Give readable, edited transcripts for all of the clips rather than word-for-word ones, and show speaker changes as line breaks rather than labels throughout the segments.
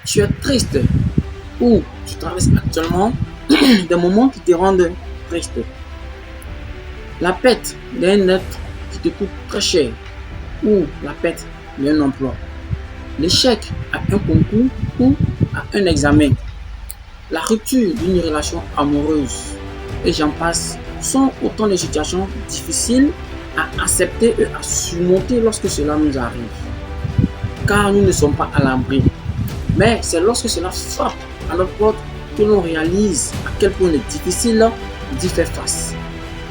tu es triste ou tu traverses actuellement des moments qui te rendent triste. La perte d'un être qui te coûte très cher ou la perte d'un emploi. L'échec à un concours ou à un examen. La rupture d'une relation amoureuse et j'en passe sont autant de situations difficiles à accepter et à surmonter lorsque cela nous arrive. Car nous ne sommes pas à l'abri. Mais c'est lorsque cela frappe à notre porte que l'on réalise à quel point il est difficile d'y faire face.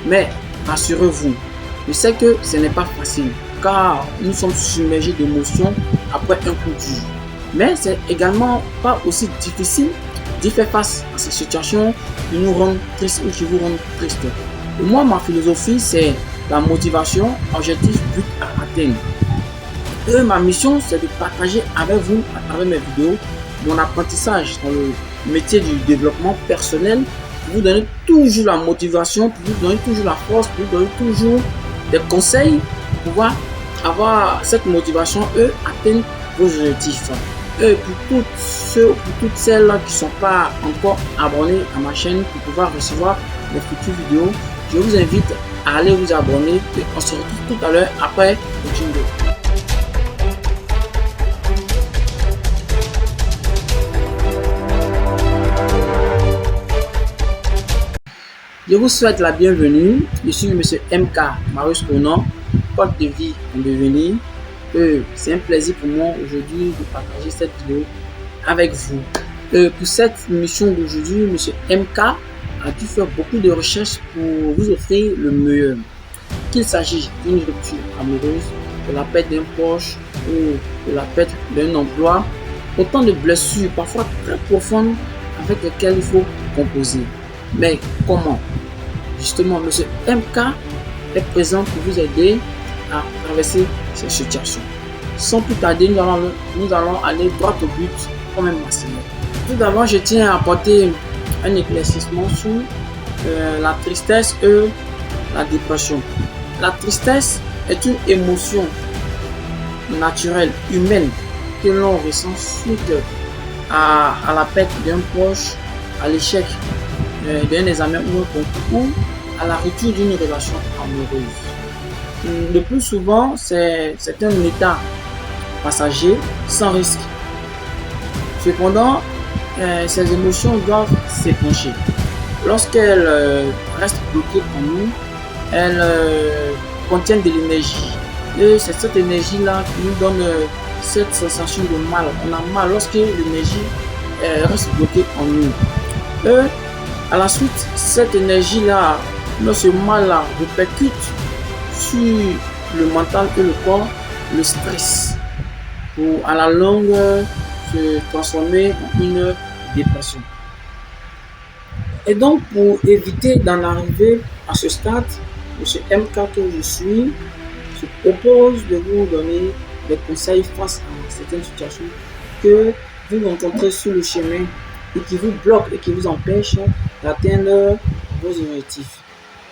Mais rassurez-vous, je sais que ce n'est pas facile car nous sommes submergés d'émotions après un coup dur. Mais c'est également pas aussi difficile d'y faire face à ces situations qui nous rendent tristes ou qui vous rendent triste. Et moi, ma philosophie, c'est la motivation, objectif, but à atteindre. Et ma mission, c'est de partager avec vous, à travers mes vidéos, mon apprentissage dans le métier du développement personnel, pour vous donner toujours la motivation, pour vous donner toujours la force, pour vous donner toujours des conseils pour pouvoir avoir cette motivation et atteindre vos objectifs. Et pour tous ceux, pour toutes celles qui ne sont pas encore abonnés à ma chaîne pour pouvoir recevoir mes futures vidéos, je vous invite à aller vous abonner et on se retrouve tout à l'heure après le jingle. Je vous souhaite la bienvenue. Je suis M. MK Marius Conan, coach de vie en devenir. C'est un plaisir pour moi aujourd'hui de partager cette vidéo avec vous. Pour cette mission d'aujourd'hui, M. MK a dû faire beaucoup de recherches pour vous offrir le meilleur. Qu'il s'agisse d'une rupture amoureuse, de la perte d'un proche ou de la perte d'un emploi, autant de blessures parfois très profondes avec lesquelles il faut composer. Mais comment? Justement, M. MK est présent pour vous aider à traverser ces situations. Sans plus tarder, nous allons aller droit au but comme un maximum. Tout d'abord, je tiens à apporter un éclaircissement sur la tristesse et la dépression. La tristesse est une émotion naturelle, humaine, que l'on ressent suite à la perte d'un proche, à l'échec d'un examen ou un concours, ou à la rupture d'une relation amoureuse. Le plus souvent, c'est un état passager sans risque. Cependant, ces émotions doivent s'épancher. Lorsqu'elles restent bloquées en nous, elles contiennent de l'énergie. Et c'est cette énergie-là qui nous donne cette sensation de mal. On a mal lorsque l'énergie reste bloquée en nous. Et à la suite, cette énergie-là, ce mal-là répercute sur le mental et le corps, le stress, pour à la longue se transformer en une dépression. Et donc, pour éviter d'en arriver à ce stade, M. MK que je suis, je propose de vous donner des conseils face à certaines situations que vous rencontrez sur le chemin et qui vous bloquent et qui vous empêchent d'atteindre vos objectifs.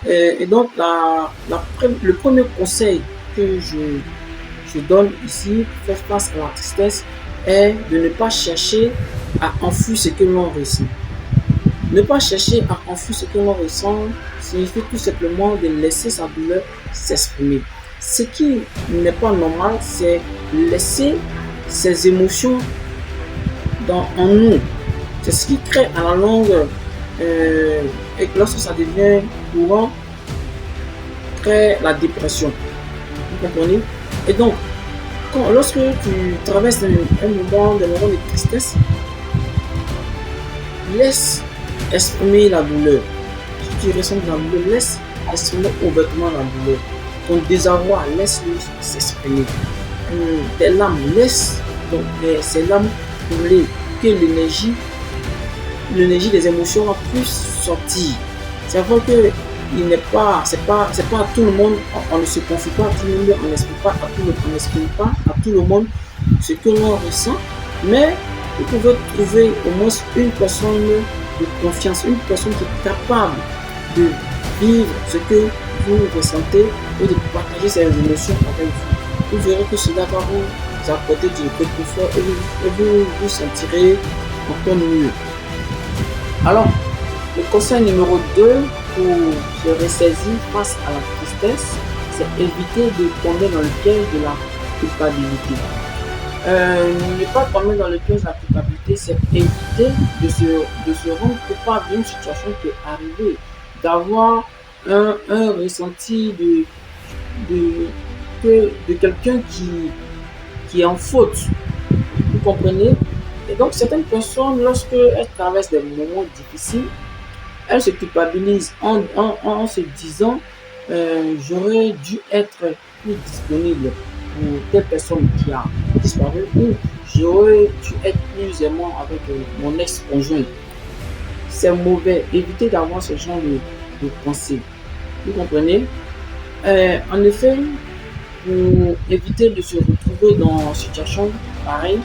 Et donc, le premier conseil que je donne ici pour faire face à la tristesse est de ne pas chercher à enfuir ce que l'on ressent. Ne pas chercher à enfuir ce que l'on ressent signifie tout simplement de laisser sa douleur s'exprimer. Ce qui n'est pas normal, c'est laisser ses émotions en nous. C'est ce qui crée à la longue, et lorsque ça devient courant, crée la dépression. Vous comprenez? Et donc, lorsque tu traverses un moment de tristesse, laisse exprimer la douleur. Si tu ressens de la douleur, laisse exprimer ouvertement la douleur. Ton désarroi, laisse-le s'exprimer. Tes larmes, laisse ces larmes couler, que l'énergie des émotions puisse sortir. C'est vrai que c'est pas à tout le monde, on ne se confie pas à tout le monde, on n'exprime pas à tout le monde ce que l'on ressent, mais vous pouvez trouver au moins une personne de confiance, une personne qui est capable de vivre ce que vous ressentez et de partager ces émotions avec vous. Vous verrez que cela va vous apporter du réconfort et vous vous sentirez encore mieux. Alors, le conseil numéro 2 pour se ressaisir face à la tristesse, c'est éviter de tomber dans le piège de la culpabilité. Ne pas tomber dans le piège de la culpabilité, c'est éviter de se rendre coupable d'une situation qui est arrivée, d'avoir un ressenti de quelqu'un qui est en faute. Vous comprenez? Et donc, certaines personnes, lorsqu'elles traversent des moments difficiles, elles se culpabilisent en se disant j'aurais dû être plus disponible pour telle personne qui a disparu, ou j'aurais dû être plus aimant avec mon ex-conjoint. C'est mauvais. Évitez d'avoir ce genre de pensée. Vous comprenez? En effet, pour éviter de se retrouver dans une situation pareille,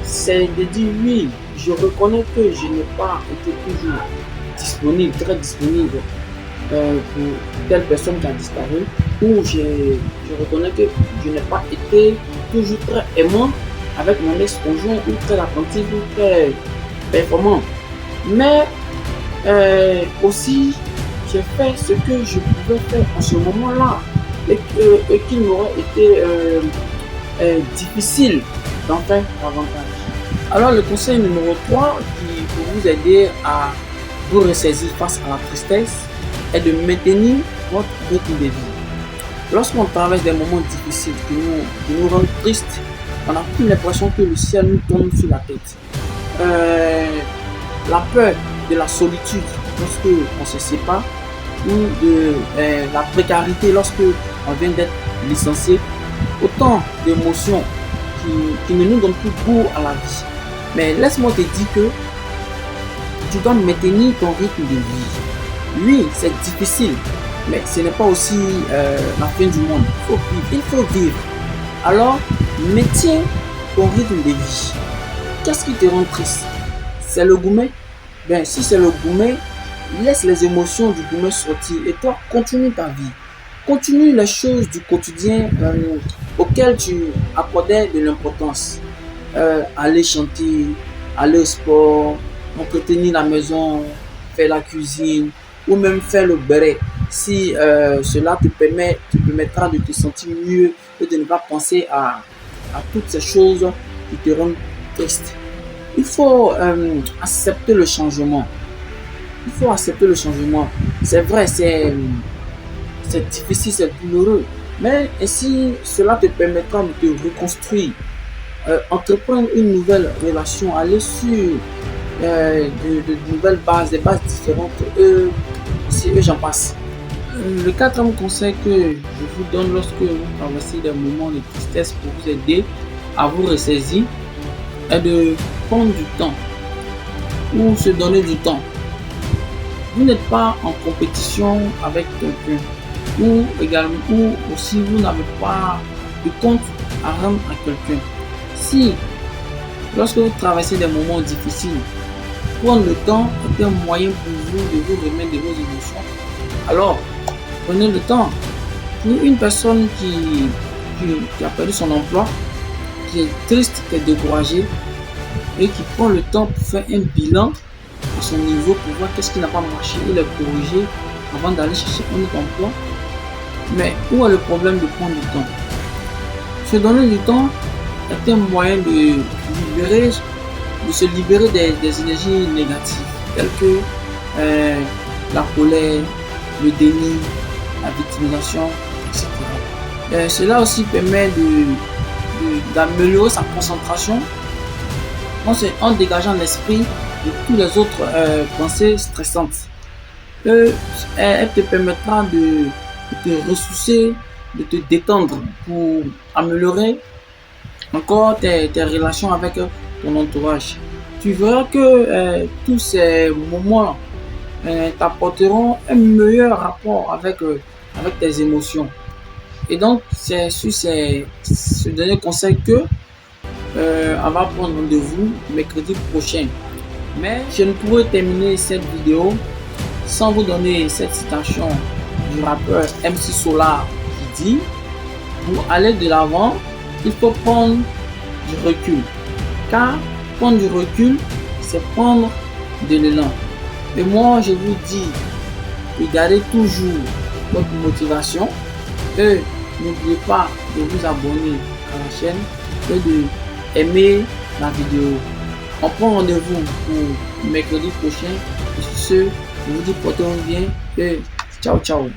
c'est de dire oui, je reconnais que je n'ai pas été toujours disponible, très disponible pour telle personne qui a disparu, ou je reconnais que je n'ai pas été toujours très aimant avec mon ex-conjoint, ou très attentif, ou très performant. Mais aussi, j'ai fait ce que je pouvais faire en ce moment-là et qu'il m'aurait été difficile d'en faire davantage. Alors, le conseil numéro 3 qui peut vous aider à vous ressaisir face à la tristesse est de maintenir votre rythme de vie. Lorsqu'on traverse des moments difficiles qui nous rendent tristes, on a plus l'impression que le ciel nous tombe sur la tête. La peur de la solitude lorsque on se sépare, ou de la précarité lorsque on vient d'être licencié, autant d'émotions qui ne nous donnent plus goût à la vie. Mais laisse-moi te dire que tu dois maintenir ton rythme de vie. Oui, c'est difficile, mais ce n'est pas aussi la fin du monde. Il faut vivre. Alors, maintiens ton rythme de vie. Qu'est-ce qui te rend triste? C'est le gourmet? Ben, si c'est le gourmet, laisse les émotions du gourmet sortir et toi, continue ta vie. Continue les choses du quotidien auxquelles tu accordais de l'importance. Aller chanter, aller au sport, entretenir la maison, faire la cuisine ou même faire le béret. Si cela te permettra de te sentir mieux et de ne pas penser à toutes ces choses qui te rendent triste. Il faut accepter le changement. Il faut accepter le changement. C'est vrai, c'est difficile, c'est douloureux. Mais ainsi, cela te permettra de te reconstruire. Entreprendre une nouvelle relation, aller sur de nouvelles bases, des bases différentes, et j'en passe. Le quatrième conseil que je vous donne lorsque vous traversez des moments de tristesse pour vous aider à vous ressaisir est de prendre du temps ou se donner du temps. Vous n'êtes pas en compétition avec quelqu'un, ou aussi vous n'avez pas de compte à rendre à quelqu'un. Si, lorsque vous traversez des moments difficiles, prendre le temps est un moyen pour vous de vous remettre de vos émotions, alors prenez le temps. Pour une personne qui a perdu son emploi, qui est triste, qui est découragée et qui prend le temps pour faire un bilan à son niveau pour voir qu'est-ce qui n'a pas marché et le corriger avant d'aller chercher un autre emploi. Mais où est le problème de prendre du temps? Se donner du temps est un moyen de se libérer des énergies négatives telles que la colère, le déni, la victimisation, etc. Cela aussi permet d'améliorer sa concentration en dégageant l'esprit de toutes les autres pensées stressantes. Elle te permettra de te ressourcer, de te détendre pour améliorer encore tes relations avec ton entourage. Tu verras que tous ces moments t'apporteront un meilleur rapport avec tes émotions. Et donc, c'est sur ce dernier conseil que on va prendre rendez-vous mercredi prochain. Mais je ne pourrais terminer cette vidéo sans vous donner cette citation du rappeur MC Solar qui dit: pour aller de l'avant, il faut prendre du recul. Car prendre du recul, c'est prendre de l'élan. Et moi, je vous dis, regardez toujours votre motivation et n'oubliez pas de vous abonner à la chaîne et de aimer la vidéo. On prend rendez-vous pour mercredi prochain. Et sur ce, je vous dis portez-vous bien et ciao ciao.